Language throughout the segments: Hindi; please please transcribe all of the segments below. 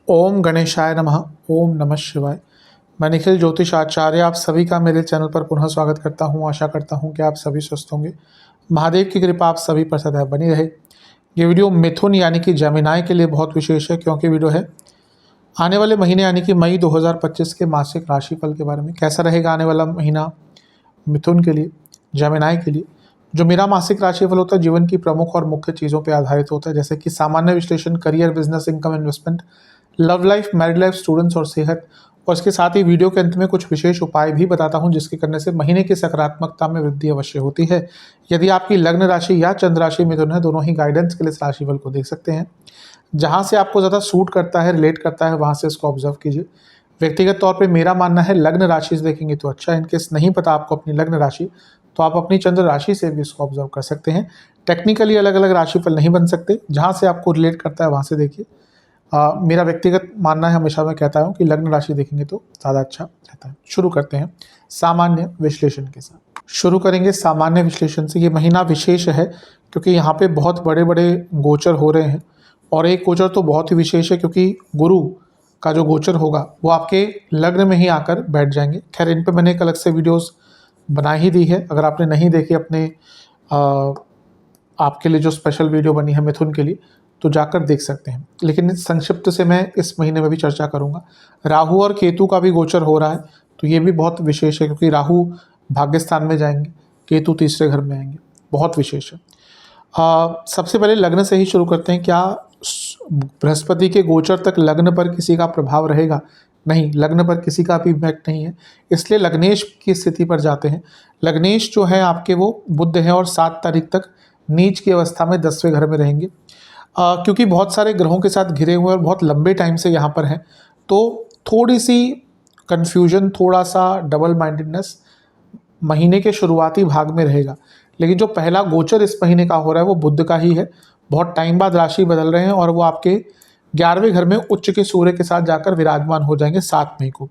ओम गणेशाय नमः। ओम नमः शिवाय। मैं निखिल ज्योतिष आचार्य आप सभी का मेरे चैनल पर पुनः स्वागत करता हूं। आशा करता हूं कि आप सभी स्वस्थ होंगे। महादेव की कृपा आप सभी पर सदैव बनी रहे। ये वीडियो मिथुन यानी कि जमिनाय के लिए बहुत विशेष है, क्योंकि वीडियो है आने वाले महीने यानी कि मई 2025 के मासिक राशिफल के बारे में। कैसा रहेगा आने वाला महीना मिथुन के लिए, जमिनाय के लिए। जो मेरा मासिक राशिफल होता है जीवन की प्रमुख और मुख्य चीज़ों पर आधारित होता है, जैसे कि सामान्य विश्लेषण, career, business, income, investment, love life, married life, students और सेहत। और इसके साथ ही वीडियो के अंत में कुछ विशेष उपाय भी बताता हूं, जिसके करने से महीने की सकारात्मकता में वृद्धि अवश्य होती है। यदि आपकी लग्न राशि या चंद्र राशि मिथुन है, दोनों ही गाइडेंस के लिए इस राशिफल को देख सकते हैं। जहां से आपको ज़्यादा सूट करता है, रिलेट करता है, वहां से इसको ऑब्जर्व कीजिए। व्यक्तिगत तौर पर मेरा मानना है लग्न राशि से देखेंगे तो अच्छा है। इनकेस नहीं पता आपको अपनी लग्न राशि, तो आप अपनी चंद्र राशि से भी इसको ऑब्जर्व कर सकते हैं। टेक्निकली अलग अलग राशिफल नहीं बन सकते, जहाँ से आपको रिलेट करता है वहाँ से देखिए। मेरा व्यक्तिगत मानना है, हमेशा मैं कहता हूँ कि लग्न राशि देखेंगे तो ज़्यादा अच्छा रहता है। शुरू करते हैं सामान्य विश्लेषण के साथ। शुरू करेंगे सामान्य विश्लेषण से। ये महीना विशेष है क्योंकि यहाँ पे बहुत बड़े बड़े गोचर हो रहे हैं, और एक गोचर तो बहुत ही विशेष है क्योंकि गुरु का जो गोचर होगा वो आपके लग्न में ही आकर बैठ जाएंगे। खैर, इन पर मैंने एक अलग से वीडियोस बना ही दी है, अगर आपने नहीं देखी अपने आपके लिए जो स्पेशल वीडियो बनी है मिथुन के लिए, तो जाकर देख सकते हैं। लेकिन संक्षिप्त से मैं इस महीने में भी चर्चा करूंगा। राहु और केतु का भी गोचर हो रहा है, तो ये भी बहुत विशेष है क्योंकि राहु भाग्य स्थान में जाएंगे, केतु तीसरे घर में आएंगे, बहुत विशेष है। सबसे पहले लग्न से ही शुरू करते हैं। क्या बृहस्पति के गोचर तक लग्न पर किसी का प्रभाव रहेगा? नहीं, लग्न पर किसी का भी इम्पैक्ट नहीं है, इसलिए लग्नेश की स्थिति पर जाते हैं। लग्नेश जो है आपके वो बुध हैं और 7 तारीख तक नीच की अवस्था में 10वें घर में रहेंगे। क्योंकि बहुत सारे ग्रहों के साथ घिरे हुए और बहुत लंबे टाइम से यहाँ पर हैं, तो थोड़ी सी कन्फ्यूजन, थोड़ा सा डबल माइंडेडनेस महीने के शुरुआती भाग में रहेगा। लेकिन जो पहला गोचर इस महीने का हो रहा है वो बुध का ही है। बहुत टाइम बाद राशि बदल रहे हैं और वो आपके 11वें घर में उच्च के सूर्य के साथ जाकर विराजमान हो जाएंगे 7 मई को।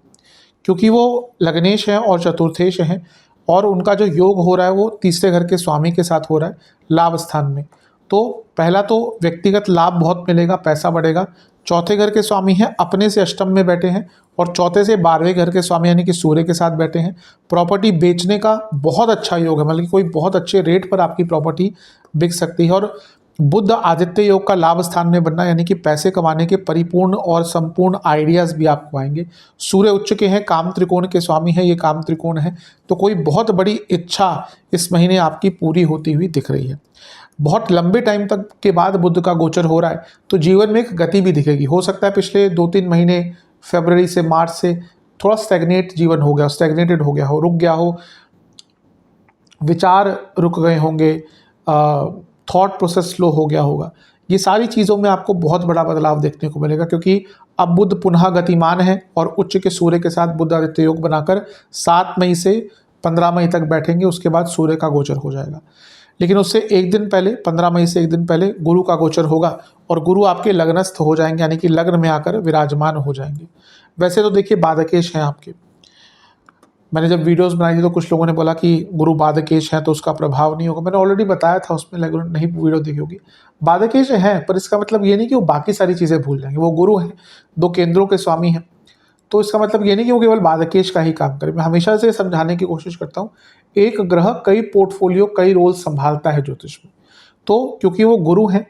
क्योंकि वो लग्नेश हैं और चतुर्थेश हैं, और उनका जो योग हो रहा है वो तीसरे घर के स्वामी के साथ हो रहा है, लाभ स्थान में। तो पहला तो व्यक्तिगत लाभ बहुत मिलेगा, पैसा बढ़ेगा। चौथे घर के स्वामी हैं, अपने से अष्टम में बैठे हैं, और चौथे से 12वें घर के स्वामी यानी कि सूर्य के साथ बैठे हैं। प्रॉपर्टी बेचने का बहुत अच्छा योग है, मतलब कि कोई बहुत अच्छे रेट पर आपकी प्रॉपर्टी बिक सकती है। और बुध आदित्य योग का लाभ स्थान में बनना यानी कि पैसे कमाने के परिपूर्ण और संपूर्ण आइडियाज़ भी आपको आएंगे। सूर्य उच्च के हैं, काम त्रिकोण के स्वामी हैं, ये काम त्रिकोण है, तो कोई बहुत बड़ी इच्छा इस महीने आपकी पूरी होती हुई दिख रही है। बहुत लंबे टाइम तक के बाद बुध का गोचर हो रहा है, तो जीवन में एक गति भी दिखेगी। हो सकता है पिछले 2-3 महीने फरवरी से मार्च से थोड़ा स्टैग्नेट जीवन हो गया, स्टैग्नेटेड हो गया हो, रुक गया हो, विचार रुक गए होंगे, थॉट प्रोसेस स्लो हो गया होगा। ये सारी चीज़ों में आपको बहुत बड़ा बदलाव देखने को मिलेगा, क्योंकि अब बुध पुनः गतिमान है और उच्च के सूर्य के साथ बुध आदित्य योग बनाकर 7 मई से 15 मई तक बैठेंगे। उसके बाद सूर्य का गोचर हो जाएगा। लेकिन उससे एक दिन पहले, 15 मई से एक दिन पहले गुरु का गोचर होगा, और गुरु आपके लग्नस्थ हो जाएंगे, यानी कि लग्न में आकर विराजमान हो जाएंगे। वैसे तो देखिए बाधकेश हैं आपके। मैंने जब वीडियोस बनाई थी तो कुछ लोगों ने बोला कि गुरु बाधकेश है तो उसका प्रभाव नहीं होगा। मैंने ऑलरेडी बताया था उसमें, नहीं वीडियो देखी होगी। बाधकेश है, पर इसका मतलब ये नहीं कि वो बाकी सारी चीज़ें भूल जाएंगे। वो गुरु हैं, 2 केंद्रों के स्वामी हैं, तो इसका मतलब ये नहीं कि वो केवल बाधकेश का ही काम करे। मैं हमेशा से समझाने की कोशिश करता हूँ, एक ग्रह कई पोर्टफोलियो, कई रोल संभालता है ज्योतिष में। तो क्योंकि वो गुरु हैं,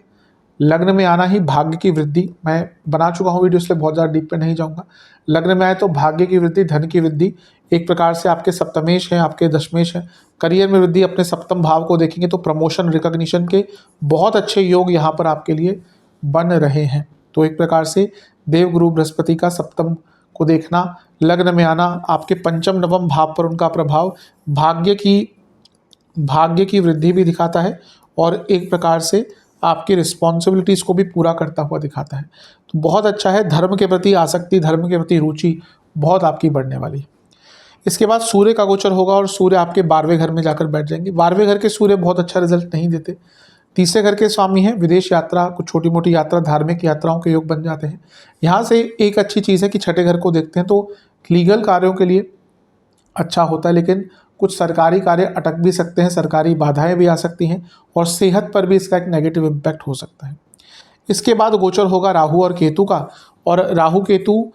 लग्न में आना ही भाग्य की वृद्धि, मैं बना चुका हूँ वीडियो, इसलिए बहुत ज़्यादा डीप पे नहीं जाऊँगा। लग्न में आए तो भाग्य की वृद्धि, धन की वृद्धि, एक प्रकार से आपके सप्तमेश हैं, आपके दशमेश हैं। करियर में वृद्धि, अपने सप्तम भाव को देखेंगे तो प्रमोशन, रिकॉग्निशन के बहुत अच्छे योग यहाँ पर आपके लिए बन रहे हैं। तो एक प्रकार से देवगुरु बृहस्पति का सप्तम को देखना, लग्न में आना, आपके पंचम नवम भाव पर उनका प्रभाव भाग्य की वृद्धि भी दिखाता है, और एक प्रकार से आपकी रिस्पॉन्सिबिलिटीज़ को भी पूरा करता हुआ दिखाता है। तो बहुत अच्छा है। धर्म के प्रति आसक्ति, धर्म के प्रति रुचि बहुत आपकी बढ़ने वाली है। इसके बाद सूर्य का गोचर होगा और सूर्य आपके 12वें घर में जाकर बैठ जाएंगे। 12वें घर के सूर्य बहुत अच्छा रिजल्ट नहीं देते। तीसरे घर के स्वामी हैं, विदेश यात्रा, कुछ छोटी मोटी यात्रा, धार्मिक यात्राओं के योग बन जाते हैं। यहाँ से एक अच्छी चीज़ है कि छठे घर को देखते हैं तो लीगल कार्यों के लिए अच्छा होता है, लेकिन कुछ सरकारी कार्य अटक भी सकते हैं, सरकारी बाधाएं भी आ सकती हैं, और सेहत पर भी इसका एक नेगेटिव इम्पैक्ट हो सकता है। इसके बाद गोचर होगा राहु और केतु का, और राहु केतु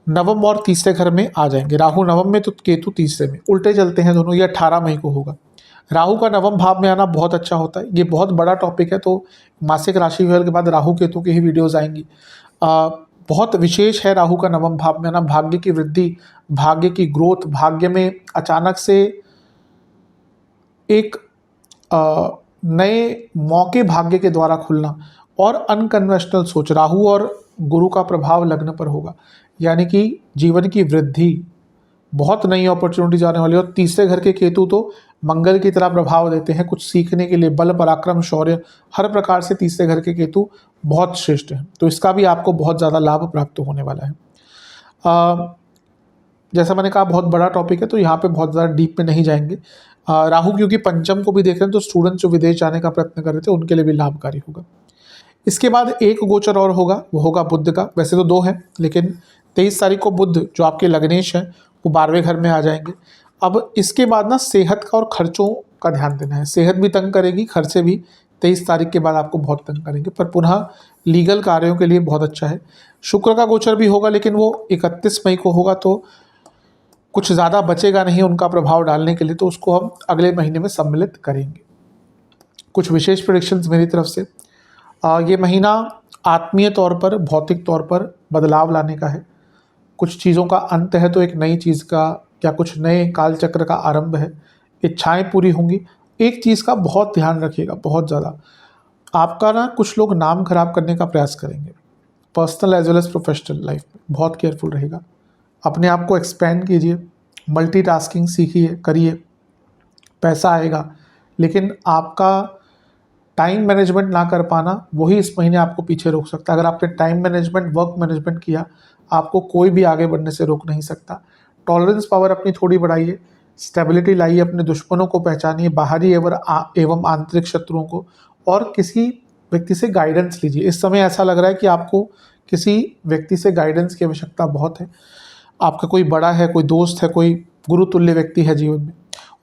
नवम और तीसरे घर में आ जाएंगे। राहु नवम में तो केतु तीसरे में, उल्टे चलते हैं दोनों। ये 18 मई को होगा। राहु का नवम भाव में आना बहुत अच्छा होता है। ये बहुत बड़ा टॉपिक है, तो मासिक राशिफल के बाद राहु केतु की ही वीडियोज़ आएंगी। बहुत विशेष है राहु का नवम भाव में आना। भाग्य की वृद्धि, भाग्य की ग्रोथ, भाग्य में अचानक से एक नए मौके भाग्य के द्वारा खुलना, और अनकन्वेंशनल सोच। राहु और गुरु का प्रभाव लग्न पर होगा, यानी कि जीवन की वृद्धि, बहुत नई अपॉर्चुनिटीज आने वाली है। और तीसरे घर के केतु तो मंगल की तरह प्रभाव देते हैं, कुछ सीखने के लिए, बल पराक्रम शौर्य, हर प्रकार से तीसरे घर के केतु बहुत श्रेष्ठ है। तो इसका भी आपको बहुत ज़्यादा लाभ प्राप्त होने वाला है। जैसा मैंने कहा बहुत बड़ा टॉपिक है, तो यहाँ पे बहुत ज़्यादा डीप में नहीं जाएंगे। राहु क्योंकि पंचम को भी देख रहे हैं, तो स्टूडेंट्स जो विदेश जाने का प्रयत्न कर रहे थे उनके लिए भी लाभकारी होगा। इसके बाद एक गोचर और होगा, वो होगा बुध का। वैसे तो 2 है, लेकिन 23 तारीख को बुध जो आपके लग्नेश हैं वो 12वें घर में आ जाएंगे। अब इसके बाद ना सेहत का और खर्चों का ध्यान देना है। सेहत भी तंग करेगी, खर्चे भी 23 तारीख के बाद आपको बहुत तंग करेंगे, पर पुनः लीगल कार्यों के लिए बहुत अच्छा है। शुक्र का गोचर भी होगा, लेकिन वो 31 मई को होगा, तो कुछ ज़्यादा बचेगा नहीं उनका प्रभाव डालने के लिए, तो उसको हम अगले महीने में सम्मिलित करेंगे। कुछ विशेष प्रेडिक्शंस मेरी तरफ से। ये महीना आत्मीय तौर पर, भौतिक तौर पर बदलाव लाने का है। कुछ चीज़ों का अंत है, तो एक नई चीज़ का या कुछ नए कालचक्र का आरंभ है। इच्छाएं पूरी होंगी। एक चीज़ का बहुत ध्यान रखिएगा, बहुत ज़्यादा आपका ना कुछ लोग नाम खराब करने का प्रयास करेंगे, personal as well as professional life में बहुत केयरफुल रहेगा। अपने आप को एक्सपेंड कीजिए, मल्टीटास्किंग सीखिए, करिए, पैसा आएगा, लेकिन आपका टाइम मैनेजमेंट ना कर पाना वही इस महीने आपको पीछे रोक सकता है। अगर आपने टाइम मैनेजमेंट, वर्क मैनेजमेंट किया, आपको कोई भी आगे बढ़ने से रोक नहीं सकता। टॉलरेंस पावर अपनी थोड़ी बढ़ाइए, स्टेबिलिटी लाइए, अपने दुश्मनों को पहचानिए, बाहरी एवं आंतरिक शत्रुओं को, और किसी व्यक्ति से गाइडेंस लीजिए। इस समय ऐसा लग रहा है कि आपको किसी व्यक्ति से गाइडेंस की आवश्यकता बहुत है। आपका कोई बड़ा है, कोई दोस्त है, कोई गुरुतुल्य व्यक्ति है जीवन में,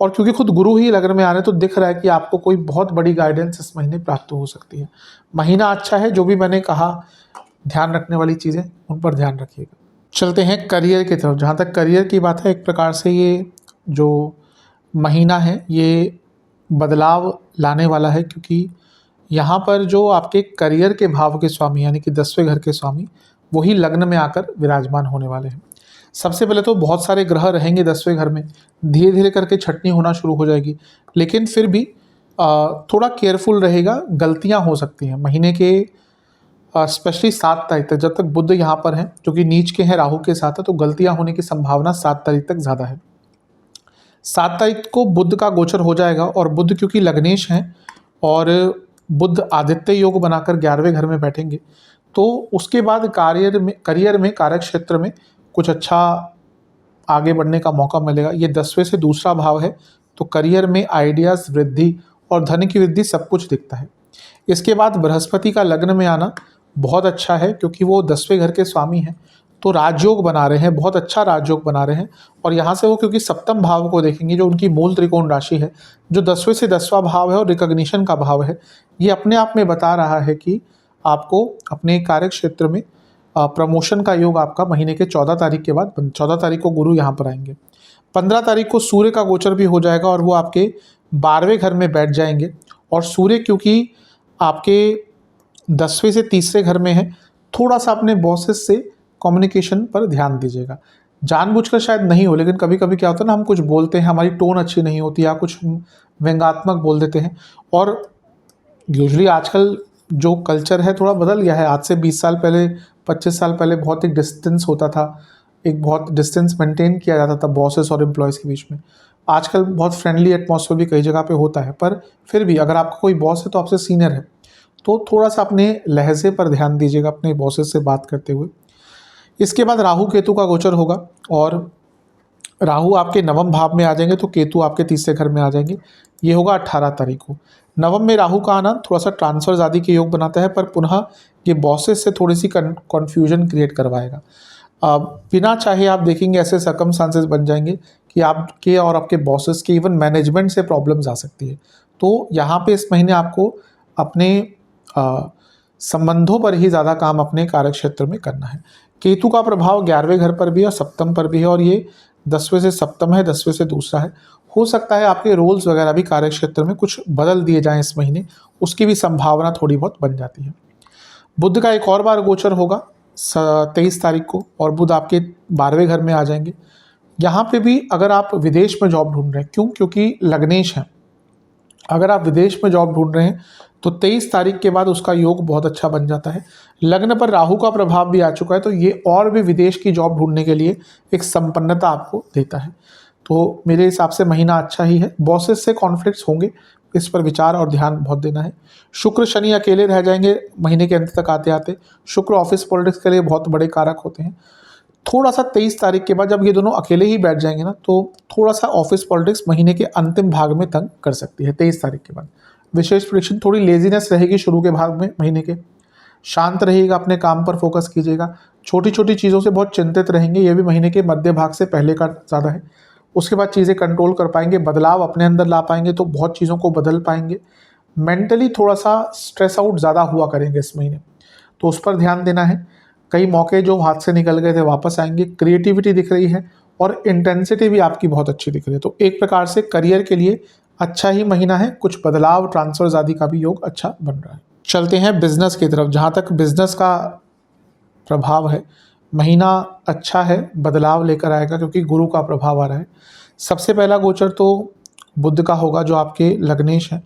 और क्योंकि खुद गुरु ही लग्न में आ रहे हैं, तो दिख रहा है कि आपको कोई बहुत बड़ी गाइडेंस इस महीने प्राप्त हो सकती है। महीना अच्छा है, जो भी मैंने कहा ध्यान रखने वाली चीज़ें उन पर ध्यान रखिएगा। चलते हैं करियर की तरफ। जहाँ तक करियर की बात है, एक प्रकार से ये जो महीना है ये बदलाव लाने वाला है, क्योंकि यहाँ पर जो आपके करियर के भाव के स्वामी यानी कि 10वें घर के स्वामी, वही लग्न में आकर विराजमान होने वाले हैं। सबसे पहले तो बहुत सारे ग्रह रहेंगे 10वें घर में, धीरे धीरे करके छटनी होना शुरू हो जाएगी, लेकिन फिर भी थोड़ा केयरफुल रहेगा, गलतियां हो सकती हैं महीने के स्पेशली 7 तारीख तक, जब तक बुध यहाँ पर हैं जो कि नीच के हैं, राहु के साथ है, तो गलतियां होने की संभावना 7 तारीख तक ज़्यादा है। 7 तारीख को बुध का गोचर हो जाएगा, और बुध क्योंकि लग्नेश हैं और बुध आदित्य योग बनाकर 11वें घर में बैठेंगे, तो उसके बाद करियर में कार्य क्षेत्र में कुछ अच्छा आगे बढ़ने का मौका मिलेगा। ये 10वें से दूसरा भाव है, तो करियर में आइडियाज़, वृद्धि और धन की वृद्धि सब कुछ दिखता है। इसके बाद बृहस्पति का लग्न में आना बहुत अच्छा है, क्योंकि वो 10वें घर के स्वामी हैं, तो राजयोग बना रहे हैं, बहुत अच्छा राजयोग बना रहे हैं। और यहाँ से वो क्योंकि सप्तम भाव को देखेंगे, जो उनकी मूल त्रिकोण राशि है, जो 10वें से 10वां भाव है और रिकॉग्निशन का भाव है, ये अपने आप में बता रहा है कि आपको अपने कार्य क्षेत्र में प्रमोशन का योग आपका महीने के 14 तारीख के बाद, 14 तारीख को गुरु यहाँ पर आएंगे। 15 तारीख को सूर्य का गोचर भी हो जाएगा, और वो आपके 12वें घर में बैठ जाएंगे। और सूर्य क्योंकि आपके 10वें से तीसरे घर में है, थोड़ा सा अपने बॉसेस से कम्युनिकेशन पर ध्यान दीजिएगा। जानबूझकर शायद नहीं हो, लेकिन कभी कभी क्या होता है ना, हम कुछ बोलते हैं, हमारी टोन अच्छी नहीं होती, या कुछ व्यंग्यात्मक बोल देते हैं। और यूजुअली आजकल जो कल्चर है थोड़ा बदल गया है। आज से 20 साल पहले, 25 साल पहले बहुत एक डिस्टेंस होता था, एक बहुत डिस्टेंस मेंटेन किया जाता था बॉसेस और एम्प्लॉयज़ के बीच में। आजकल बहुत फ्रेंडली एटमॉस्फेयर भी कई जगह पे होता है, पर फिर भी अगर आपका कोई बॉस है तो आपसे सीनियर है, तो थोड़ा सा अपने लहजे पर ध्यान दीजिएगा अपने बॉसेस से बात करते हुए। इसके बाद राहु केतु का गोचर होगा, और राहु आपके नवम भाव में आ जाएंगे, तो केतु आपके तीसरे घर में आ जाएंगे। ये होगा 18 तारीख को। नवम में राहु का आना थोड़ा सा ट्रांसफर आदि के योग बनाता है, पर पुनः ये बॉसेस से थोड़ी सी कन्फ्यूजन क्रिएट करवाएगा। बिना चाहे आप देखेंगे ऐसे सर्कमस्टांसेस बन जाएंगे कि आपके और आपके बॉसेस के, इवन मैनेजमेंट से प्रॉब्लम्स आ सकती है। तो यहाँ पे इस महीने आपको अपने संबंधों पर ही ज़्यादा काम अपने कार्यक्षेत्र में करना है। केतु का प्रभाव 11वें घर पर भी है और सप्तम पर भी है, और ये 10वें से सप्तम है, 10वें से दूसरा है। हो सकता है आपके रोल्स वगैरह भी कार्यक्षेत्र में कुछ बदल दिए जाएं इस महीने, उसकी भी संभावना थोड़ी बहुत बन जाती है। बुध का एक और बार गोचर होगा 23 तारीख को, और बुध आपके 12वें घर में आ जाएंगे। यहाँ पे भी अगर आप विदेश में जॉब ढूंढ रहे हैं, क्योंकि लग्नेश है, अगर आप विदेश में जॉब ढूंढ रहे हैं तो 23 तारीख के बाद उसका योग बहुत अच्छा बन जाता है। लग्न पर राहु का प्रभाव भी आ चुका है, तो ये और भी विदेश की जॉब ढूंढने के लिए एक संपन्नता आपको देता है। तो मेरे हिसाब से महीना अच्छा ही है। बॉसेस से कॉन्फ्लिक्ट्स होंगे, इस पर विचार और ध्यान बहुत देना है। शुक्र शनि अकेले रह जाएंगे महीने के अंत तक आते आते। शुक्र ऑफिस पॉलिटिक्स के लिए बहुत बड़े कारक होते हैं। थोड़ा सा 23 तारीख के बाद जब ये दोनों अकेले ही बैठ जाएंगे ना, तो थोड़ा सा ऑफिस पॉलिटिक्स महीने के अंतिम भाग में तंग कर सकती है 23 तारीख के बाद। विशेष प्रेडिक्शन, थोड़ी लेजीनेस रहेगी शुरू के भाग में महीने के। शांत रहिएगा, अपने काम पर फोकस कीजिएगा। छोटी छोटी चीज़ों से बहुत चिंतित रहेंगे, ये भी महीने के मध्य भाग से पहले का ज़्यादा है। उसके बाद चीज़ें कंट्रोल कर पाएंगे, बदलाव अपने अंदर ला पाएंगे, तो बहुत चीज़ों को बदल पाएंगे। मेंटली थोड़ा सा स्ट्रेस आउट ज़्यादा हुआ करेंगे इस महीने, तो उस पर ध्यान देना है। कई मौके जो हाथ से निकल गए थे वापस आएंगे। क्रिएटिविटी दिख रही है और इंटेंसिटी भी आपकी बहुत अच्छी दिख रही है, तो एक प्रकार से करियर के लिए अच्छा ही महीना है। कुछ बदलाव, ट्रांसफर्स आदि का भी योग अच्छा बन रहा है। चलते हैं बिजनेस की तरफ। जहाँ तक बिजनेस का प्रभाव है, महीना अच्छा है, बदलाव लेकर आएगा क्योंकि गुरु का प्रभाव आ रहा है। सबसे पहला गोचर तो बुध का होगा जो आपके लग्नेश है,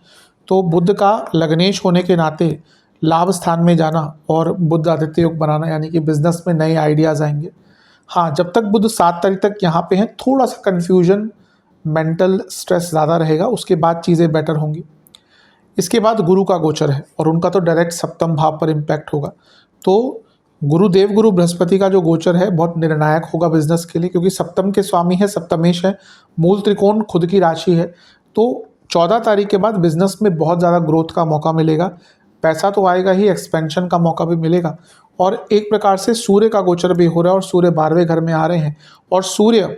तो बुध का लग्नेश होने के नाते लाभ स्थान में जाना और बुध आदित्य योग बनाना, यानी कि बिजनेस में नए आइडियाज़ आएंगे। हाँ, जब तक बुध 7 तारीख तक यहाँ पे हैं, थोड़ा सा कन्फ्यूजन, मेंटल स्ट्रेस ज़्यादा रहेगा, उसके बाद चीज़ें बेटर होंगी। इसके बाद गुरु का गोचर है और उनका तो डायरेक्ट सप्तम भाव पर इम्पैक्ट होगा। तो गुरुदेव गुरु बृहस्पति का जो गोचर है बहुत निर्णायक होगा बिजनेस के लिए, क्योंकि सप्तम के स्वामी है, सप्तमेश है, मूल त्रिकोण खुद की राशि है। तो 14 तारीख के बाद बिजनेस में बहुत ज़्यादा ग्रोथ का मौका मिलेगा। पैसा तो आएगा ही, एक्सपेंशन का मौका भी मिलेगा। और एक प्रकार से सूर्य का गोचर भी हो रहा है और सूर्य 12वें घर में आ रहे हैं, और सूर्य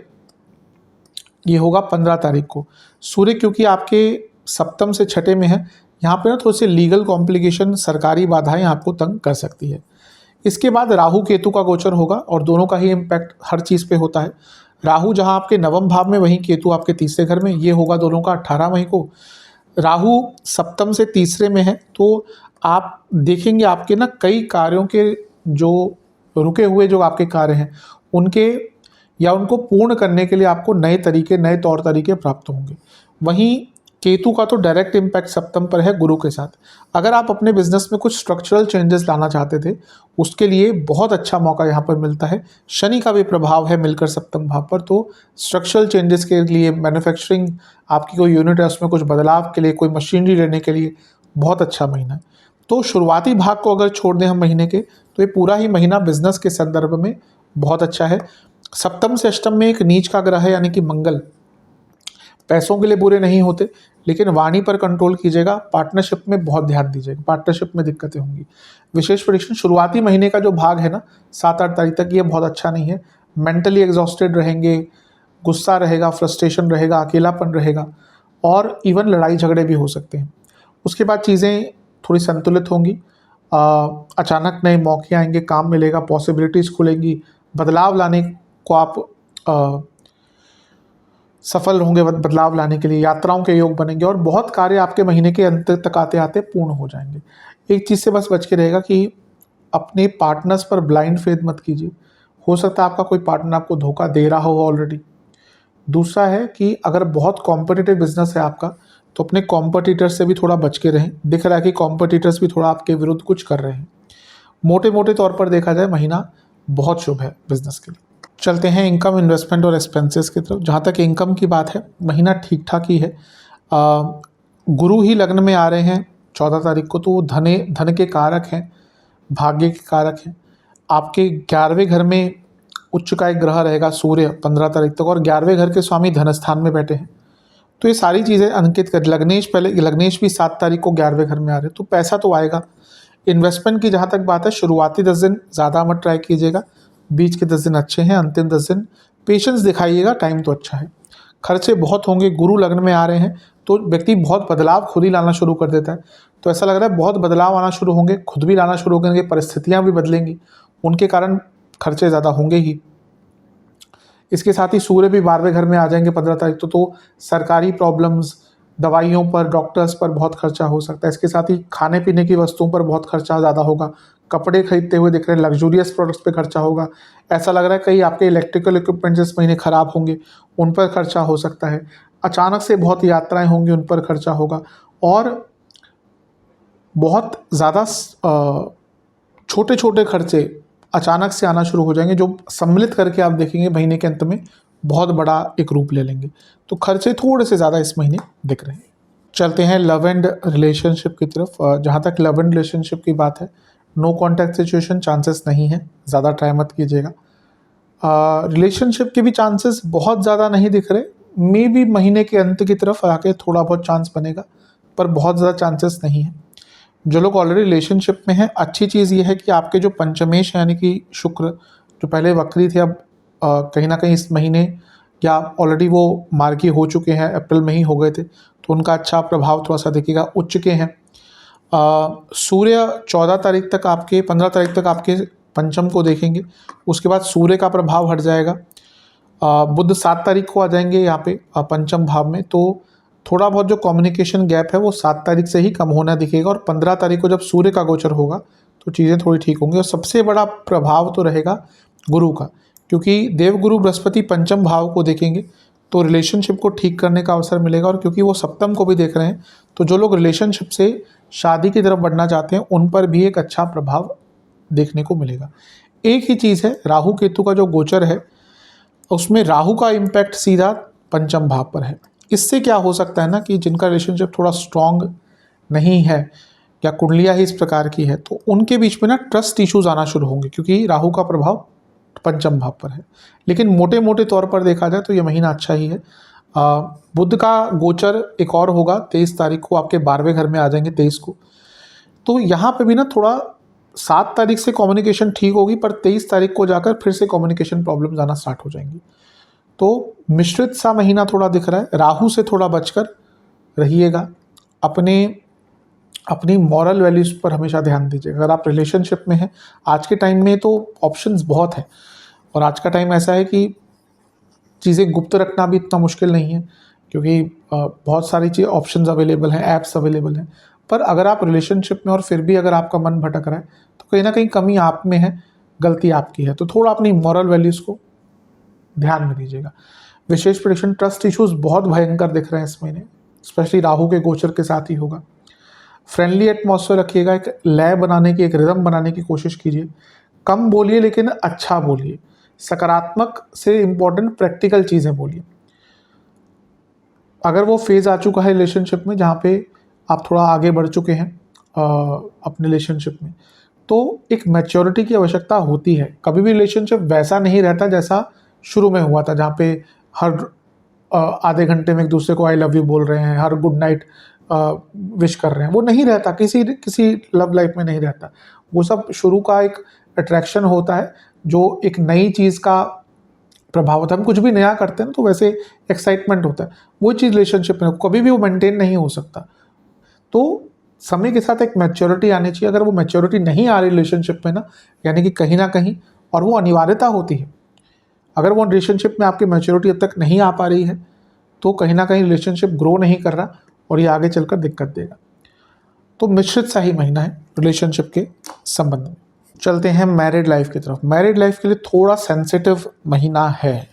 ये होगा 15 तारीख को। सूर्य क्योंकि आपके सप्तम से छठे में है, यहाँ पे ना थोड़ी सी लीगल कॉम्प्लिकेशन, सरकारी बाधाएं आपको तंग कर सकती है। इसके बाद राहु केतु का गोचर होगा और दोनों का ही इम्पैक्ट हर चीज़ पे होता है। राहु जहाँ आपके नवम भाव में, वहीं केतु आपके तीसरे घर में। ये होगा दोनों का 18 मई को। राहु सप्तम से तीसरे में है, तो आप देखेंगे आपके ना कई कार्यों के जो रुके हुए जो आपके कार्य हैं उनके या उनको पूर्ण करने के लिए आपको नए तरीके, नए तौर तरीके प्राप्त होंगे। वहीं केतु का तो डायरेक्ट इम्पैक्ट सप्तम पर है गुरु के साथ। अगर आप अपने बिजनेस में कुछ स्ट्रक्चरल चेंजेस लाना चाहते थे, उसके लिए बहुत अच्छा मौका यहाँ पर मिलता है। शनि का भी प्रभाव है मिलकर सप्तम भाव पर, तो स्ट्रक्चरल चेंजेस के लिए, मैन्युफैक्चरिंग आपकी कोई यूनिट है उसमें कुछ बदलाव के लिए, कोई मशीनरी लेने के लिए बहुत अच्छा महीना है। तो शुरुआती भाग को अगर छोड़ दें हम महीने के, तो ये पूरा ही महीना बिजनेस के संदर्भ में बहुत अच्छा है। सप्तम से अष्टम में एक नीच का ग्रह है, यानी कि मंगल। पैसों के लिए बुरे नहीं होते, लेकिन वाणी पर कंट्रोल कीजिएगा। पार्टनरशिप में बहुत ध्यान दीजिएगा, पार्टनरशिप में दिक्कतें होंगी। विशेष प्रेडिक्शन, शुरुआती महीने का जो भाग है ना 7-8 तारीख तक, ये बहुत अच्छा नहीं है। मेंटली एग्जॉस्टेड रहेंगे, गुस्सा रहेगा, फ्रस्ट्रेशन रहेगा, अकेलापन रहेगा, और इवन लड़ाई झगड़े भी हो सकते हैं। उसके बाद चीज़ें थोड़ी संतुलित होंगी। अचानक नए मौके आएंगे, काम मिलेगा, पॉसिबिलिटीज़ खुलेंगी, बदलाव लाने को आप सफल होंगे। बदलाव लाने के लिए यात्राओं के योग बनेंगे और बहुत कार्य आपके महीने के अंत तक आते आते पूर्ण हो जाएंगे। एक चीज़ से बस बच के रहेगा कि अपने पार्टनर्स पर ब्लाइंड फेथ मत कीजिए। हो सकता है आपका कोई पार्टनर आपको धोखा दे रहा हो ऑलरेडी। दूसरा है कि अगर बहुत कॉम्पिटिटिव बिजनेस है आपका, तो अपने कॉम्पिटिटर्स से भी थोड़ा बच के रहें। दिख रहा है कि कॉम्पिटिटर्स भी थोड़ा आपके विरुद्ध कुछ कर रहे हैं। मोटे मोटे तौर पर देखा जाए महीना बहुत शुभ है बिजनेस के लिए। चलते हैं इनकम, इन्वेस्टमेंट और एक्सपेंसेस की तरफ। जहाँ तक इनकम की बात है, महीना ठीक ठाक ही है। गुरु ही लग्न में आ रहे हैं 14 तारीख को, तो वो धन के कारक हैं, भाग्य के कारक हैं। आपके 11वें घर में उच्च का एक ग्रह रहेगा सूर्य 15 तारीख तक, और 11वें घर के स्वामी धन स्थान में बैठे हैं। तो ये सारी चीज़ें अंकित कर, लग्नेश भी 7 तारीख को 11वें घर में आ रहे हैं, तो पैसा तो आएगा। इन्वेस्टमेंट की जहाँ तक बात है, शुरुआती 10 दिन ज़्यादा मत ट्राई कीजिएगा, बीच के 10 दिन अच्छे हैं, अंतिम 10 दिन पेशेंस दिखाइएगा, टाइम तो अच्छा है। खर्चे बहुत होंगे, गुरु लग्न में आ रहे हैं तो व्यक्ति बहुत बदलाव खुद ही लाना शुरू कर देता है। तो ऐसा लग रहा है बहुत बदलाव आना शुरू होंगे, खुद भी लाना शुरू करेंगे, परिस्थितियाँ भी बदलेंगी, उनके कारण खर्चे ज़्यादा होंगे ही। इसके साथ ही सूर्य भी 12वें घर में आ जाएंगे 15 तारीख तो सरकारी प्रॉब्लम्स, दवाइयों पर, डॉक्टर्स पर बहुत खर्चा हो सकता है। इसके साथ ही खाने पीने की वस्तुओं पर बहुत खर्चा ज़्यादा होगा, कपड़े खरीदते हुए दिख रहे हैं, लग्जूरियस प्रोडक्ट्स पे खर्चा होगा। ऐसा लग रहा है कहीं आपके इलेक्ट्रिकल इक्विपमेंट्स इस महीने ख़राब होंगे, उन पर खर्चा हो सकता है। अचानक से बहुत यात्राएं होंगी, उन पर खर्चा होगा। और बहुत ज़्यादा छोटे छोटे खर्चे अचानक से आना शुरू हो जाएंगे, जो सम्मिलित करके आप देखेंगे महीने के अंत में बहुत बड़ा एक रूप ले लेंगे। तो खर्चे थोड़े से ज़्यादा इस महीने दिख रहे हैं। चलते हैं लव एंड रिलेशनशिप की तरफ। जहाँ तक लव एंड रिलेशनशिप की बात है, नो कॉन्टैक्ट सिचुएशन चांसेस नहीं है, ज़्यादा ट्राई मत कीजिएगा। रिलेशनशिप के भी चांसेस बहुत ज़्यादा नहीं दिख रहे, मे भी महीने के अंत की तरफ आके थोड़ा बहुत चांस बनेगा, पर बहुत ज़्यादा चांसेस नहीं है। जो लोग ऑलरेडी रिलेशनशिप में हैं, अच्छी चीज़ ये है कि आपके जो पंचमेश यानी कि शुक्र, जो पहले वक्री थे, अब कहीं ना कहीं इस महीने या ऑलरेडी वो मार्गी हो चुके हैं, अप्रैल में ही हो गए थे, तो उनका अच्छा प्रभाव थोड़ा सा दिखेगा, उच्च के हैं। सूर्य 14 तारीख तक आपके 15 तारीख तक आपके पंचम को देखेंगे, उसके बाद सूर्य का प्रभाव हट जाएगा। बुध 7 तारीख को आ जाएंगे यहाँ पे पंचम भाव में, तो थोड़ा बहुत जो कम्युनिकेशन गैप है वो 7 तारीख से ही कम होना दिखेगा। और 15 तारीख को जब सूर्य का गोचर होगा तो चीज़ें थोड़ी ठीक होंगी। और सबसे बड़ा प्रभाव तो रहेगा गुरु का, क्योंकि देवगुरु बृहस्पति पंचम भाव को देखेंगे तो रिलेशनशिप को ठीक करने का अवसर मिलेगा। और क्योंकि वो सप्तम को भी देख रहे हैं, तो जो लोग रिलेशनशिप से शादी की तरफ बढ़ना चाहते हैं उन पर भी एक अच्छा प्रभाव देखने को मिलेगा। एक ही चीज़ है, राहु केतु का जो गोचर है उसमें राहु का इम्पैक्ट सीधा पंचम भाव पर है। इससे क्या हो सकता है ना कि जिनका रिलेशनशिप थोड़ा स्ट्रॉन्ग नहीं है या कुंडलियाँ ही इस प्रकार की है, तो उनके बीच में ना ट्रस्ट इश्यूज आना शुरू होंगे, क्योंकि राहु का प्रभाव पंचम भाव पर है। लेकिन मोटे मोटे तौर पर देखा जाए तो ये महीना अच्छा ही है। बुध का गोचर एक और होगा 23 तारीख को, आपके 12वें घर में आ जाएंगे 23 को। तो यहाँ पे भी ना थोड़ा 7 तारीख से कम्युनिकेशन ठीक होगी, पर 23 तारीख को जाकर फिर से कम्युनिकेशन प्रॉब्लम्स आना स्टार्ट हो जाएंगी। तो मिश्रित सा महीना थोड़ा दिख रहा है। राहु से थोड़ा बचकर रहिएगा, अपनी मॉरल वैल्यूज़ पर हमेशा ध्यान दीजिएगा। अगर आप रिलेशनशिप में हैं, आज के टाइम में तो ऑप्शंस बहुत हैं, और आज का टाइम ऐसा है कि चीज़ें गुप्त रखना भी इतना मुश्किल नहीं है, क्योंकि बहुत सारी चीज़ ऑप्शंस अवेलेबल हैं, ऐप्स अवेलेबल हैं। पर अगर आप रिलेशनशिप में और फिर भी अगर आपका मन भटक रहा है, तो कहीं ना कहीं कमी आप में है, गलती आपकी है। तो थोड़ा अपनी मॉरल वैल्यूज़ को ध्यान में दीजिएगा। विशेष प्रेडिक्शन, ट्रस्ट इश्यूज बहुत भयंकर दिख रहे हैं इस महीने, स्पेशली राहु के गोचर के साथ ही होगा। फ्रेंडली एटमॉस्फेयर रखिएगा, एक लय बनाने की, एक रिदम बनाने की कोशिश कीजिए। कम बोलिए लेकिन अच्छा बोलिए, सकारात्मक से इम्पोर्टेंट प्रैक्टिकल चीज़ें बोलिए। अगर वो फेज़ आ चुका है रिलेशनशिप में जहाँ पे आप थोड़ा आगे बढ़ चुके हैं अपने रिलेशनशिप में, तो एक मैच्योरिटी की आवश्यकता होती है। कभी भी रिलेशनशिप वैसा नहीं रहता जैसा शुरू में हुआ था, जहाँ पे हर आधे घंटे में एक दूसरे को आई लव यू बोल रहे हैं, हर गुड नाइट विश कर रहे हैं। वो नहीं रहता, किसी लव लाइफ में नहीं रहता। वो सब शुरू का एक अट्रैक्शन होता है, जो एक नई चीज़ का प्रभाव होता है। हम कुछ भी नया करते हैं ना, तो वैसे एक्साइटमेंट होता है। वो चीज़ रिलेशनशिप में कभी भी वो मेंटेन नहीं हो सकता। तो समय के साथ एक मैच्योरिटी आनी चाहिए। अगर वो मैच्योरिटी नहीं आ रही रिलेशनशिप में ना, यानी कि कहीं ना कहीं, और वो अनिवार्यता होती है, अगर वो रिलेशनशिप में आपकी मैच्योरिटी अब तक नहीं आ पा रही है, तो कहीं ना कहीं रिलेशनशिप ग्रो नहीं कर रहा और ये आगे चलकर दिक्कत देगा। तो मिश्रित सा ही महीना है रिलेशनशिप के संबंध में। चलते हैं मैरिड लाइफ की तरफ। मैरिड लाइफ के लिए थोड़ा सेंसिटिव महीना है,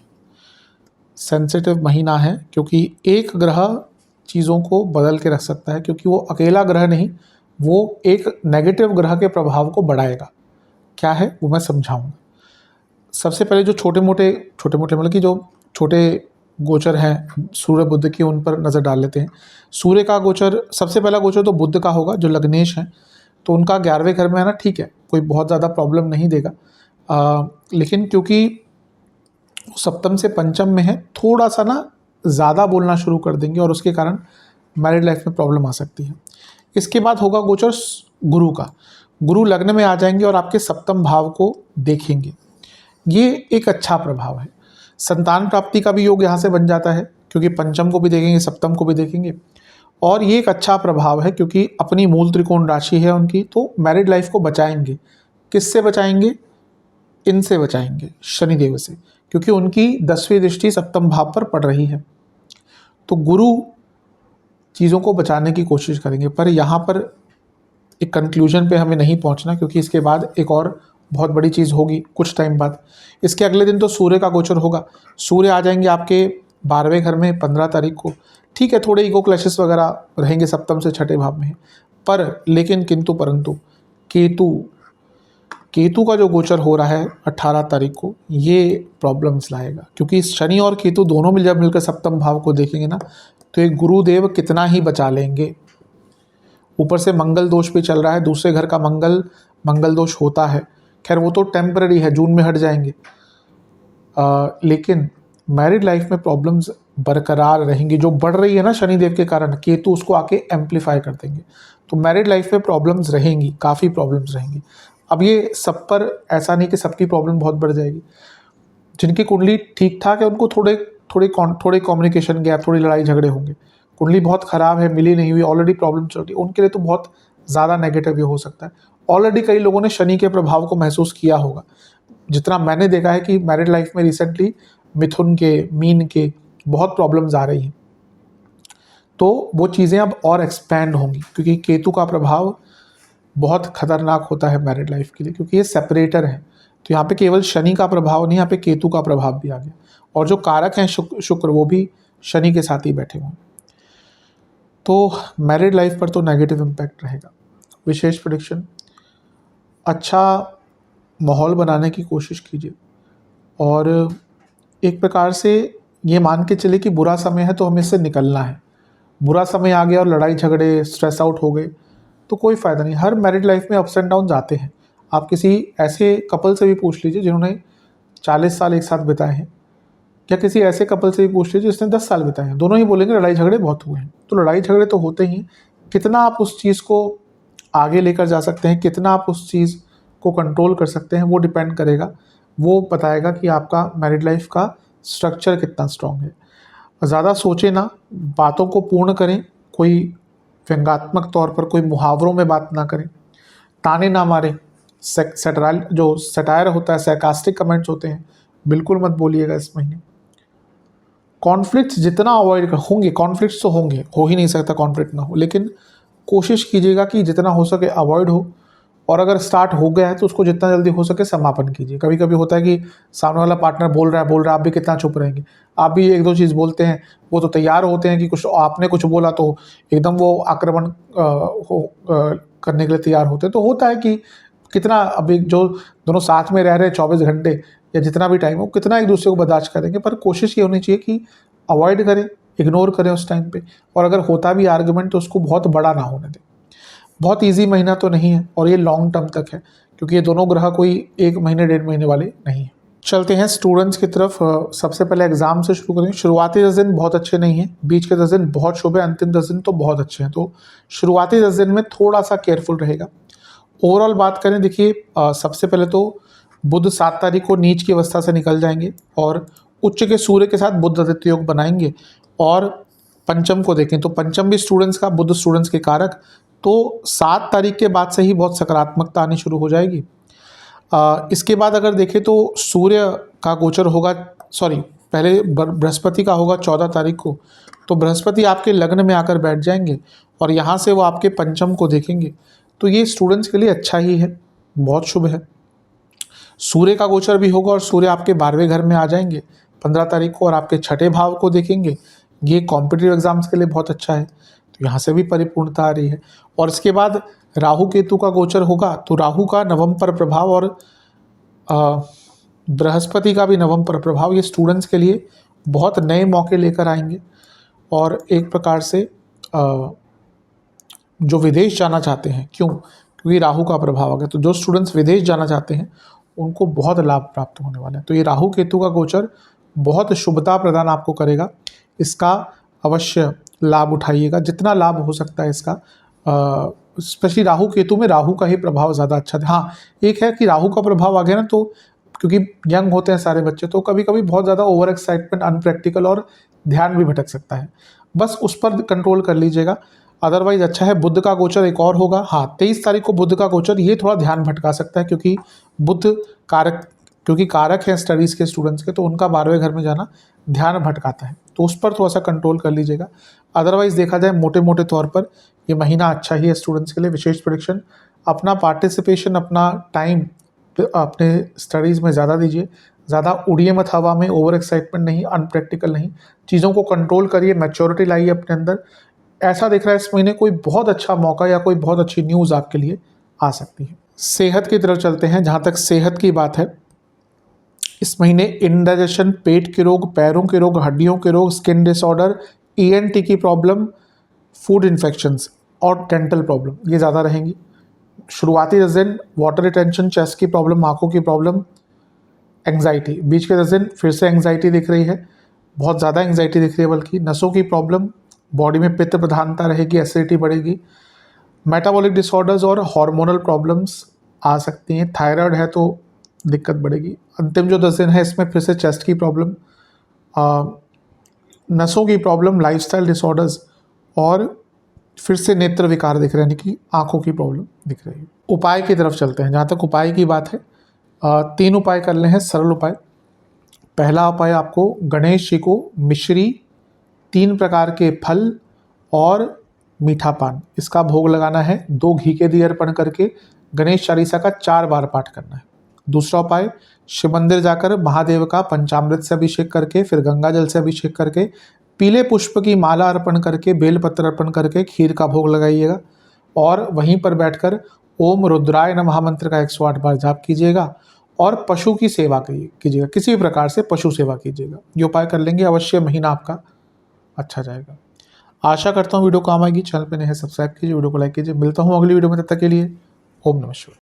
सेंसिटिव महीना है, क्योंकि एक ग्रह चीज़ों को बदल के रख सकता है, क्योंकि वो अकेला ग्रह नहीं, वो एक नेगेटिव ग्रह के प्रभाव को बढ़ाएगा। क्या है वो मैं समझाऊंगा। सबसे पहले जो छोटे मोटे मतलब कि जो छोटे गोचर हैं सूर्य बुध की, उन पर नज़र डाल लेते हैं। सूर्य का गोचर, सबसे पहला गोचर तो बुध का होगा, जो लग्नेश हैं, तो उनका 11वें घर में है ना, ठीक है, कोई बहुत ज़्यादा प्रॉब्लम नहीं देगा। लेकिन क्योंकि सप्तम से पंचम में है, थोड़ा सा ना ज़्यादा बोलना शुरू कर देंगे और उसके कारण मैरिड लाइफ में प्रॉब्लम आ सकती है। इसके बाद होगा गोचर गुरु का। गुरु लग्न में आ जाएंगे और आपके सप्तम भाव को देखेंगे। ये एक अच्छा प्रभाव है। संतान प्राप्ति का भी योग यहाँ से बन जाता है, क्योंकि पंचम को भी देखेंगे, सप्तम को भी देखेंगे। और ये एक अच्छा प्रभाव है क्योंकि अपनी मूल त्रिकोण राशि है उनकी, तो मैरिड लाइफ को बचाएंगे। किससे बचाएंगे? इनसे बचाएंगे, शनिदेव से, क्योंकि उनकी 10वीं दृष्टि सप्तम भाव पर पड़ रही है। तो गुरु चीज़ों को बचाने की कोशिश करेंगे। पर यहाँ पर एक कंक्लूजन पे हमें नहीं पहुँचना, क्योंकि इसके बाद एक और बहुत बड़ी चीज़ होगी कुछ टाइम बाद। इसके अगले दिन तो सूर्य का गोचर होगा। सूर्य आ जाएंगे आपके 12वें घर में 15 तारीख को। ठीक है, थोड़े ईगो क्लैशेस वगैरह रहेंगे, सप्तम से छठे भाव में, पर लेकिन किंतु परंतु केतु का जो गोचर हो रहा है 18 तारीख को, ये प्रॉब्लम्स लाएगा। क्योंकि शनि और केतु दोनों मिल जब मिलकर सप्तम भाव को देखेंगे ना, तो एक गुरुदेव कितना ही बचा लेंगे। ऊपर से मंगल दोष भी चल रहा है, दूसरे घर का मंगल दोष होता है। खैर वो तो टेम्पररी है, जून में हट जाएंगे। लेकिन मैरिड लाइफ में प्रॉब्लम्स बरकरार रहेंगी, जो बढ़ रही है ना शनिदेव के कारण, केतु उसको आके एम्पलीफाई कर देंगे। तो मैरिड लाइफ में प्रॉब्लम्स रहेंगी, काफ़ी प्रॉब्लम्स रहेंगी। अब ये सब पर ऐसा नहीं कि सबकी प्रॉब्लम बहुत बढ़ जाएगी। जिनकी कुंडली ठीक ठाक है उनको थोड़े कम्युनिकेशन गैप, थोड़ी लड़ाई झगड़े होंगे। कुंडली बहुत ख़राब है, मिली नहीं हुई, ऑलरेडी प्रॉब्लम चल रही है, उनके लिए तो बहुत ज़्यादा नेगेटिव ये हो सकता है। ऑलरेडी कई लोगों ने शनि के प्रभाव को महसूस किया होगा। जितना मैंने देखा है कि मैरिड लाइफ में रिसेंटली मिथुन के, मीन के बहुत प्रॉब्लम्स आ रही हैं। तो वो चीज़ें अब और एक्सपैंड होंगी, क्योंकि केतु का प्रभाव बहुत खतरनाक होता है मैरिड लाइफ के लिए, क्योंकि ये सेपरेटर है। तो यहाँ पे केवल शनि का प्रभाव नहीं, यहाँ पे केतु का प्रभाव भी आ गया। और जो कारक हैं शुक्र, वो भी शनि के साथ ही बैठे हुए हैं। तो मैरिड लाइफ पर तो नेगेटिव इम्पैक्ट रहेगा। विशेष प्रेडिक्शन, अच्छा माहौल बनाने की कोशिश कीजिए, और एक प्रकार से ये मान के चले कि बुरा समय है तो हमें इससे निकलना है। बुरा समय आ गया और लड़ाई झगड़े, स्ट्रेस आउट हो गए तो कोई फ़ायदा नहीं। हर मैरिड लाइफ में अप्स एंड डाउन आते हैं। आप किसी ऐसे कपल से भी पूछ लीजिए जिन्होंने 40 साल एक साथ बिताए हैं, या किसी ऐसे कपल से भी पूछ लीजिए जिसने 10 साल बिताए हैं, दोनों ही बोलेंगे लड़ाई झगड़े बहुत हुए हैं। तो लड़ाई झगड़े तो होते ही हैं। कितना आप उस चीज़ को आगे लेकर जा सकते हैं, कितना आप उस चीज़ को कंट्रोल कर सकते हैं, वो डिपेंड करेगा। वो बताएगा कि आपका मैरिड लाइफ का स्ट्रक्चर कितना स्ट्रॉन्ग है। ज़्यादा सोचें ना, बातों को पूर्ण करें। कोई व्यंग्यात्मक तौर पर, कोई मुहावरों में बात ना करें, ताने ना मारें। सेटराइल जो सटायर होता है, सरकास्टिक कमेंट्स होते हैं, बिल्कुल मत बोलिएगा इस महीने। कॉन्फ्लिक्ट्स जितना अवॉइड होंगे, कॉन्फ्लिक्ट्स तो होंगे, हो ही नहीं सकता कॉन्फ्लिक्ट ना हो, लेकिन कोशिश कीजिएगा कि जितना हो सके अवॉइड हो। और अगर स्टार्ट हो गया है तो उसको जितना जल्दी हो सके समापन कीजिए। कभी कभी होता है कि सामने वाला पार्टनर बोल रहा है, आप भी कितना चुप रहेंगे। आप भी एक दो चीज़ बोलते हैं, वो तो तैयार होते हैं कि कुछ आपने कुछ बोला तो एकदम वो आक्रमण करने के लिए तैयार होते हैं। तो होता है कि कितना, अभी जो दोनों साथ में रह रहे हैं 24 घंटे या जितना भी टाइम हो, कितना एक दूसरे को बर्दाश्त करेंगे। पर कोशिश ये होनी चाहिए कि अवॉइड करें, इग्नोर करें उस टाइम पे। और अगर होता भी आर्गुमेंट तो उसको बहुत बड़ा ना होने दें। बहुत इजी महीना तो नहीं है, और ये लॉन्ग टर्म तक है, क्योंकि ये दोनों ग्रह कोई 1 महीने 1.5 महीने वाले नहीं है। चलते हैं स्टूडेंट्स की तरफ। सबसे पहले एग्जाम से शुरू करेंगे। शुरुआती 10 दिन बहुत अच्छे नहीं हैं, बीच के 10 दिन बहुत शुभ है, अंतिम 10 दिन तो बहुत अच्छे हैं। तो शुरुआती 10 दिन में थोड़ा सा केयरफुल रहेगा। ओवरऑल बात करें, देखिए सबसे पहले तो बुध 7 तारीख को नीच की अवस्था से निकल जाएंगे और उच्च के सूर्य के साथ बुध आदित्य योग बनाएंगे। और पंचम को देखें तो पंचम भी स्टूडेंट्स का, बुध स्टूडेंट्स के कारक, तो 7 तारीख के बाद से ही बहुत सकारात्मकता आनी शुरू हो जाएगी। इसके बाद अगर देखें तो सूर्य का गोचर होगा, पहले बृहस्पति का होगा 14 तारीख को। तो बृहस्पति आपके लग्न में आकर बैठ जाएंगे और यहाँ से वो आपके पंचम को देखेंगे। तो ये स्टूडेंट्स के लिए अच्छा ही है, बहुत शुभ है। सूर्य का गोचर भी होगा और सूर्य आपके 12वें घर में आ जाएंगे 15 तारीख को और आपके छठे भाव को देखेंगे। ये कॉम्पिटिटिव एग्जाम्स के लिए बहुत अच्छा है। तो यहाँ से भी परिपूर्णता आ रही है। और इसके बाद राहु केतु का गोचर होगा, तो राहु का नवम पर प्रभाव और बृहस्पति का भी नवम पर प्रभाव, ये स्टूडेंट्स के लिए बहुत नए मौके लेकर आएंगे। और एक प्रकार से जो विदेश जाना चाहते हैं, क्योंकि राहु का प्रभाव आ गया, तो जो स्टूडेंट्स विदेश जाना चाहते हैं उनको बहुत लाभ प्राप्त होने वाला है। तो ये राहु केतु का गोचर बहुत शुभता प्रदान आपको करेगा। इसका अवश्य लाभ उठाइएगा, जितना लाभ हो सकता है इसका। स्पेशली राहु केतु में राहु का ही प्रभाव ज़्यादा अच्छा था। हाँ, एक है कि राहु का प्रभाव आ गया ना, तो क्योंकि यंग होते हैं सारे बच्चे, तो कभी कभी बहुत ज़्यादा ओवर एक्साइटमेंट, अनप्रैक्टिकल और ध्यान भी भटक सकता है। बस उस पर कंट्रोल कर लीजिएगा, अदरवाइज अच्छा है। बुध का गोचर एक और होगा, हाँ 23 तारीख को बुध का गोचर, ये थोड़ा ध्यान भटका सकता है क्योंकि बुध कारक है स्टडीज़ के स्टूडेंट्स के, तो उनका 12वें घर में जाना ध्यान भटकाता है, तो उस पर थोड़ा सा कंट्रोल कर लीजिएगा। अदरवाइज देखा जाए मोटे मोटे तौर पर ये महीना अच्छा ही है स्टूडेंट्स के लिए। विशेष प्रेडिक्शन, अपना पार्टिसिपेशन, अपना टाइम अपने स्टडीज़ में ज़्यादा दीजिए, ज़्यादा उड़िए मत हवा में, ओवर एक्साइटमेंट नहीं, अनप्रैक्टिकल नहीं, चीज़ों को कंट्रोल करिए, मैच्योरिटी लाइए अपने अंदर। ऐसा दिख रहा है इस महीने कोई बहुत अच्छा मौका या कोई बहुत अच्छी न्यूज़ आपके लिए आ सकती है। सेहत की तरफ चलते हैं। जहाँ तक सेहत की बात है, इस महीने इंडाइजेशन, पेट के रोग, पैरों के रोग, हड्डियों के रोग, स्किन डिसऑर्डर, ईएनटी की प्रॉब्लम, फूड इन्फेक्शंस और डेंटल प्रॉब्लम ये ज़्यादा रहेंगी। शुरुआती 10 दिन वाटर रिटेंशन, चेस्ट की प्रॉब्लम, आँखों की प्रॉब्लम, एंग्जाइटी। बीच के 10 दिन फिर से एंग्जाइटी दिख रही है, बहुत ज़्यादा एंग्जाइटी दिख रही है, बल्कि नसों की प्रॉब्लम, बॉडी में पित्त प्रधानता रहेगी, एसिडिटी बढ़ेगी, मेटाबॉलिक डिसऑर्डर्स और हार्मोनल प्रॉब्लम्स आ सकती हैं। थायराइड है तो दिक्कत बढ़ेगी। अंतिम जो 10 दिन है इसमें फिर से चेस्ट की प्रॉब्लम, नसों की प्रॉब्लम, लाइफस्टाइल डिसऑर्डर्स और फिर से नेत्र विकार दिख रहे हैं, यानी कि आँखों की प्रॉब्लम दिख रही है। उपाय की तरफ चलते हैं। जहाँ तक उपाय की बात है, 3 उपाय करने हैं, सरल उपाय। पहला उपाय, आपको गणेश जी को मिश्री, 3 प्रकार के फल और मीठा पान, इसका भोग लगाना है। 2 घी के दिए अर्पण करके गणेश चालीसा का 4 बार पाठ करना है। दूसरा उपाय, शिव मंदिर जाकर महादेव का पंचामृत से अभिषेक करके, फिर गंगा जल से अभिषेक करके, पीले पुष्प की माला अर्पण करके, बेलपत्र अर्पण करके खीर का भोग लगाइएगा और वहीं पर बैठकर ओम रुद्राय नमः मंत्र का 108 बार जाप कीजिएगा और पशु की सेवा कीजिएगा, किसी भी प्रकार से पशु सेवा कीजिएगा। ये उपाय कर लेंगे, अवश्य महीना आपका अच्छा जाएगा। आशा करता हूँ वीडियो काम आएगी। चैनल पे नए हैं सब्सक्राइब कीजिए, वीडियो को लाइक कीजिए। मिलता हूँ अगली वीडियो में, तब तक के लिए ओम नमः शिवाय।